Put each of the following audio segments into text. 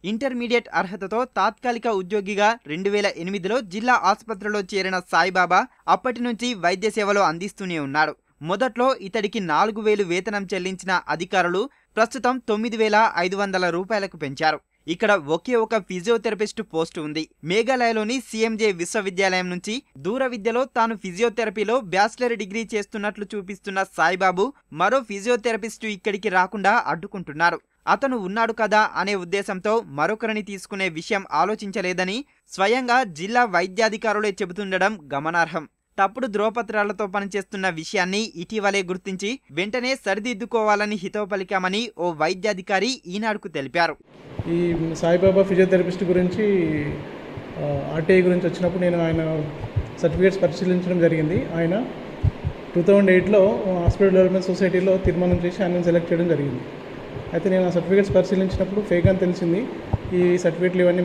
Intermediate అర్హతతో తాత్కాలిక ఉద్యోగిగా 2008లో జిల్లా ఆసుపత్రిలో చేరిన సాయిబాబా అప్పటి నుంచి వైద్య సేవలు అందిస్తూనే ఉన్నాడు. మొదట్లో ఇతడికి 4000 వేతనం చెల్లించిన అధికారులు ప్రస్తుతం 9500 రూపాయలకు పెంచారు. ఇక్కడ ఒకే ఒక ఫిజియోథెరపిస్ట్ పోస్టు ఉంది. మేఘాలయలోని సిఎంజే విశ్వవిద్యాలయం నుంచి దూర విద్యలో తాను ఫిజియోథెరపీలో బ్యాచిలర్ డిగ్రీ చేస్తున్నట్లు చూపిస్తున్న సాయిబాబు మరో ఫిజియోథెరపిస్టు ఇక్కడికి రాకుండా అడ్డుకుంటున్నారు. అతను ఉన్నాడు కదా అనే ఉద్దేశంతో మరొకరిని తీసుకునే విషయం ఆలోచించలేదని స్వయంగా జిల్లా వైద్యాధికారులే చెబుతుండడం గమనార్హం. తప్పుడు ధ్రువపత్రాలతో పనిచేస్తున్న విషయాన్ని ఇటీవలే గుర్తించి వెంటనే సరిదిద్దుకోవాలని హితవు పలికామని ఓ వైద్యాధికారి ఈనాడుకు తెలిపారు. ఈ సాయిబాబా ఫిజియోథెరపిస్ట్ గురించి ఆర్టీఐ గురించి వచ్చినప్పుడు నేను ఆయన సర్టిఫికేట్స్ పరిశీలించడం జరిగింది. ఆయన 2008లో హాస్పిటల్ డెవలప్మెంట్ సొసైటీలో తీర్మానం చేసి ఆయన సెలెక్ట్ చేయడం జరిగింది. అయితే నేను ఆ సర్టిఫికేట్స్ పరిశీలించినప్పుడు ఫేక్ అని తెలిసింది. ఈ సర్టిఫికేట్లు ఇవన్నీ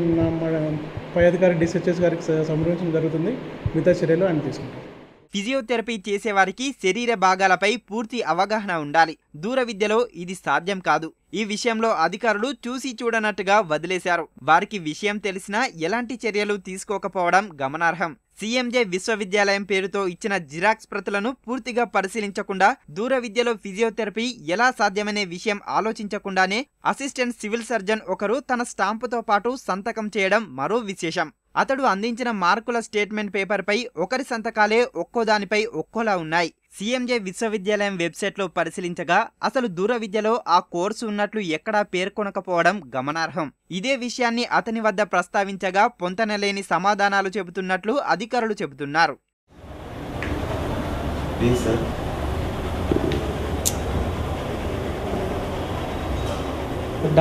పై అధికారి డిస్హెచ్ఎస్ గారికి సమర్పించడం జరుగుతుంది. మిగతా చర్యలు ఆయన తీసుకుంటారు. ఫిజియోథెరపీ చేసేవారికి శరీర భాగాలపై పూర్తి అవగాహన ఉండాలి. దూర విద్యలో ఇది సాధ్యం కాదు. ఈ విషయంలో అధికారులు చూసి చూడనట్టుగా వదిలేశారు. వారికి విషయం తెలిసినా ఎలాంటి చర్యలు తీసుకోకపోవడం గమనార్హం. సిఎంజే విశ్వవిద్యాలయం పేరుతో ఇచ్చిన జిరాక్స్ ప్రతులను పూర్తిగా పరిశీలించకుండా దూర విద్యలో ఫిజియోథెరపీ ఎలా సాధ్యమనే విషయం ఆలోచించకుండానే అసిస్టెంట్ సివిల్ సర్జన్ ఒకరు తన స్టాంపుతో పాటు సంతకం చేయడం మరో విశేషం. అతడు అందించిన మార్కుల స్టేట్మెంట్ పేపర్పై ఒకరి సంతకాలే ఒక్కోదానిపై ఒక్కోలా ఉన్నాయి. సిఎంజే విశ్వవిద్యాలయం వెబ్సైట్లో పరిశీలించగా అసలు దూర విద్యలో ఆ కోర్సు ఉన్నట్లు ఎక్కడా పేర్కొనకపోవడం గమనార్హం. ఇదే విషయాన్ని అతని వద్ద ప్రస్తావించగా పొంతనలేని సమాధానాలు చెబుతున్నట్లు అధికారులు చెబుతున్నారు.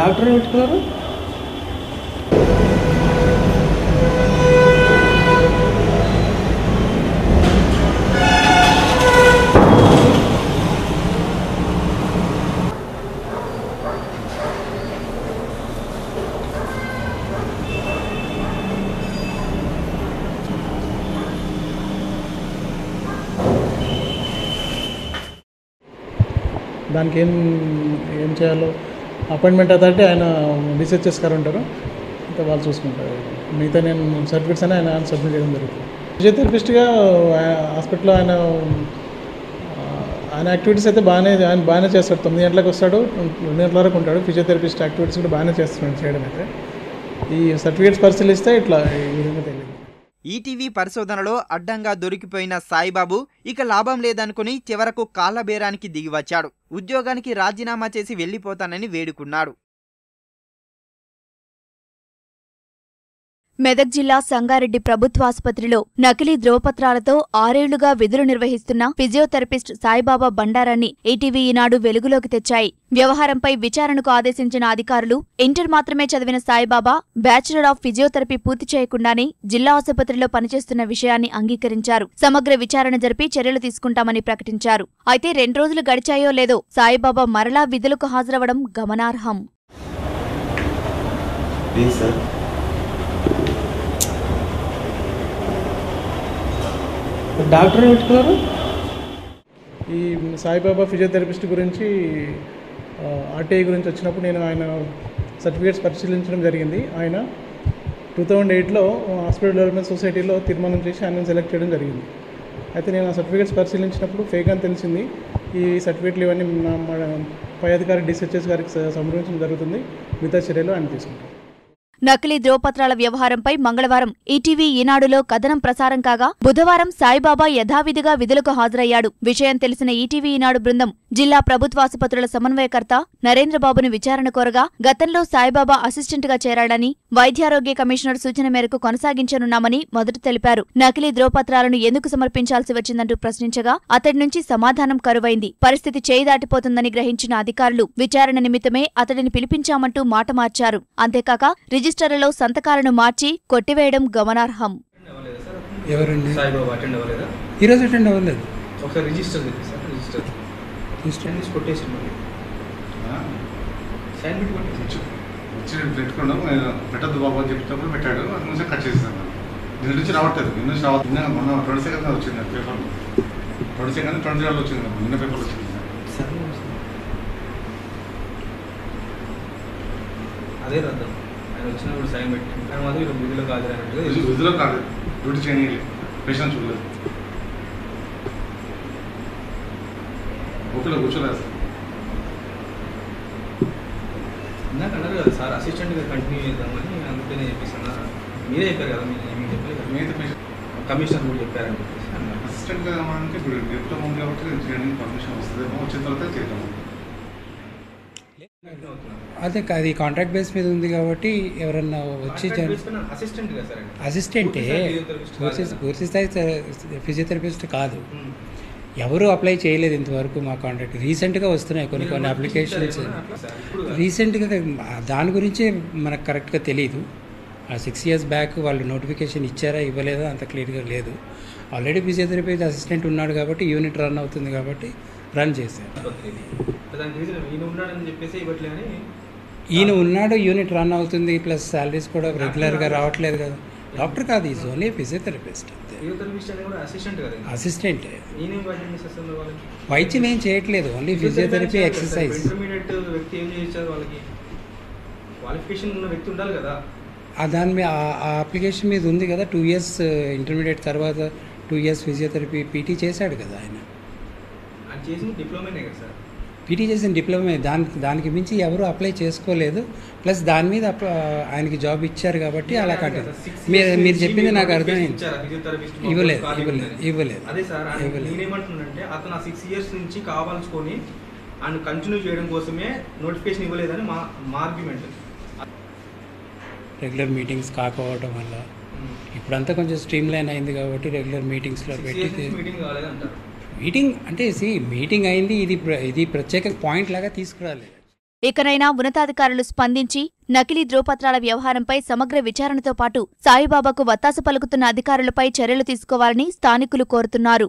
డాక్టర్ పెట్టుకున్నారు. దానికి ఏం చేయాలో అపాయింట్మెంట్ అథారిటీ ఆయన డిస్హెచ్ఎస్ గారు ఉంటారు, ఇంకా వాళ్ళు చూసుకుంటారు. మిగతా నేను సర్టిఫికేట్స్ అని ఆయన సబ్మిట్ చేయడం జరుగుతుంది. ఫిజియోథెరపిస్ట్గా హాస్పిటల్లో ఆయన యాక్టివిటీస్ అయితే బాగానే చేస్తాడు. 9 గంటలకు వస్తాడు, 2 గంటల వరకు ఉంటాడు. ఫిజియోథెరపిస్ట్ యాక్టివిటీస్ కూడా బాగానే చేస్తున్నాడు చేయడం అయితే. ఈ సర్టిఫికేట్స్ పరిశీలిస్తే ఇట్లా ఈ విధంగా తెలియదు. ఈటీవీ పరిశోధనలో అడ్డంగా దొరికిపోయిన సాయిబాబు ఇక లాభం లేదనుకుని చివరకు కాళ్లబేరానికి దిగివచ్చాడు. ఉద్యోగానికి రాజీనామా చేసి వెళ్లిపోతానని వేడుకున్నాడు. మెదక్ జిల్లా సంగారెడ్డి ప్రభుత్వాసుపత్రిలో నకిలీ ధ్రువపత్రాలతో 6 ఏళ్లుగా విధులు నిర్వహిస్తున్న ఫిజియోథెరపిస్ట్ సాయిబాబా బండారాన్ని ఈటీవీ ఈనాడు వెలుగులోకి తెచ్చాయి. వ్యవహారంపై విచారణకు ఆదేశించిన అధికారులు ఇంటర్ మాత్రమే చదివిన సాయిబాబా బ్యాచిలర్ ఆఫ్ ఫిజియోథెరపీ పూర్తి చేయకుండానే జిల్లా ఆసుపత్రిలో పనిచేస్తున్న విషయాన్ని అంగీకరించారు. సమగ్ర విచారణ జరిపి చర్యలు తీసుకుంటామని ప్రకటించారు. అయితే 2 రోజులు గడిచాయో లేదో సాయిబాబా మరలా విధులకు హాజరవడం గమనార్హం. డాక్టర్ పెట్టుకున్నారు. ఈ సాయిబాబా ఫిజియోథెరపిస్ట్ గురించి ఆర్టీఐ గురించి వచ్చినప్పుడు నేను ఆయన సర్టిఫికేట్స్ పరిశీలించడం జరిగింది. ఆయన 2008లో హాస్పిటల్ డెవలప్మెంట్ సొసైటీలో తీర్మానం చేసి ఆయన సెలెక్ట్ చేయడం జరిగింది. అయితే నేను ఆ సర్టిఫికేట్స్ పరిశీలించినప్పుడు ఫేక్ అని తెలిసింది. ఈ సర్టిఫికేట్లు ఇవన్నీ పై అధికారి డిస్హెచ్ఎస్ గారికి సమర్పించడం జరుగుతుంది. మిగతా చర్యలు ఆయన తీసుకుంటారు. నకిలీ ధ్రువపత్రాల వ్యవహారంపై మంగళవారం ఈటీవీ ఈనాడులో కథనం ప్రసారం కాగా బుధవారం సాయిబాబా యథావిధిగా విధులకు హాజరయ్యాడు. విషయం తెలిసిన ఈటీవీ ఈనాడు బృందం జిల్లా ప్రభుత్వాసుపత్రుల సమన్వయకర్త నరేంద్రబాబును విచారణ కోరగా గతంలో సాయిబాబా అసిస్టెంట్గా చేరాడని, వైద్యారోగ్య కమిషనర్ సూచన మేరకు కొనసాగించనున్నామని మొదట తెలిపారు. నకిలీ ధ్రువపత్రాలను ఎందుకు సమర్పించాల్సి వచ్చిందంటూ ప్రశ్నించగా అతడి నుంచి సమాధానం కరువైంది. పరిస్థితి చేయి దాటిపోతుందని గ్రహించిన అధికారులు విచారణ నిమిత్తమే అతడిని పిలిపించామంటూ మాట మార్చారు. అంతేకాక రిజిస్టర్లలో సంతకాలను మార్చి కొట్టివేయడం గమనార్హం. పెట్టద్దు బాబు అని చెప్తే పెట్టాడు. అది నుంచి కట్ చేసేసాను. దీని నుంచి రావట్లేదు. దీని నుంచి రావట్లేదు. మొన్న 20 సెకండ్ వచ్చింది పేపర్లో. 20 సెకండ్ 20 గంటలు వచ్చింది. నిన్న పేపర్లో వచ్చింది. అదే రద్దు. ఆయన వచ్చినప్పుడు సైన్ పెట్టి ఆయన మాత్రం ఇక్కడ విధులు కాదు విధులో కాదు, డ్యూటీ చేయలేదు, పేషెంట్ చూడలేదు, ఓపీలో కూర్చోలేదు సార్. ఇందాక అన్నారు కదా సార్ అసిస్టెంట్గా కంటిన్యూ చేద్దామని, అందుకనే చెప్పేసి అన్నారు. మీరే చెప్పారు కదా, మీకు చెప్పలేదు, మిగతా పేషెంట్ కమిషనర్ కూడా చెప్పారని చెప్పేసి అన్నారు. అసిస్టెంట్గా మనకి ఇప్పుడు చెప్తాం ఉంది కాబట్టి చేయడానికి పర్మిషన్ వస్తుందేమో, వచ్చిన తర్వాత చేద్దాము. అదే అది కాంట్రాక్ట్ బేస్ మీద ఉంది కాబట్టి ఎవరన్నా వచ్చి అసిస్టెంటే పూర్తి స్థాయి ఫిజియోథెరపిస్ట్ కాదు, ఎవరు అప్లై చేయలేదు ఇంతవరకు. మా కాంట్రాక్ట్ రీసెంట్గా వస్తున్నాయి కొన్ని అప్లికేషన్స్, రీసెంట్గా దాని గురించి మనకు కరెక్ట్గా తెలియదు. 6 years బ్యాక్ వాళ్ళు నోటిఫికేషన్ ఇచ్చారా ఇవ్వలేదా అంత క్లియర్గా లేదు. ఆల్రెడీ ఫిజియోథెరపీ అసిస్టెంట్ ఉన్నాడు కాబట్టి యూనిట్ రన్ అవుతుంది కాబట్టి రన్ చేశారు. ఈయన ఉన్నాడు, యూనిట్ రన్ అవుతుంది, ప్లస్ శాలరీస్ కూడా రెగ్యులర్గా రావట్లేదు కదా. డాక్టర్ కాదు, ఈజ్ ఓన్లీ ఫిజియోథెరపిస్ట్ అంతే, అసిస్టెంటే. వైద్యం ఏం చేయట్లేదు, ఓన్లీ ఫిజియోథెరపీ ఎక్సర్సైజ్. దాని మీద ఆ అప్లికేషన్ మీద ఉంది కదా, 2 years ఇంటర్మీడియట్ తర్వాత 2 years ఫిజియోథెరపీ పీటీ చేశాడు కదా ఆయన. పీటీ చేసిన డిప్లొమా, దానికి మించి ఎవరు అప్లై చేసుకోలేదు. ప్లస్ దాని మీద ఆయనకి జాబ్ ఇచ్చారు కాబట్టి అలా కంటిన్యూ. మీరు చెప్పింది నాకు అర్థమైంది. ఇవ్వలేదు. అదే సార్ నేనేమంటున్నానంటే అతను 6 years నుంచి కావాల్సుకొని ఆయన కంటిన్యూ చేయడం కోసమే నోటిఫికేషన్ ఇవ్వలేదని మా ఆర్గ్యుమెంట్. రెగ్యులర్ మీటింగ్స్ కాకపోవడం వల్ల ఇప్పుడంతా కొంచెం స్ట్రీమ్ లైన్ అయింది కాబట్టి రెగ్యులర్ మీటింగ్స్లో పెట్టి మీటింగ్ అంటే మీటింగ్ అయింది, ఇది ప్రత్యేక పాయింట్ లాగా తీసుకురాలేదు. ఇకనైనా ఉన్నతాధికారులు స్పందించి నకిలీ ధ్రువపత్రాల వ్యవహారంపై సమగ్ర విచారణతో పాటు సాయిబాబాకు వత్తాసు పలుకుతున్న అధికారులపై చర్యలు తీసుకోవాలని స్థానికులు కోరుతున్నారు.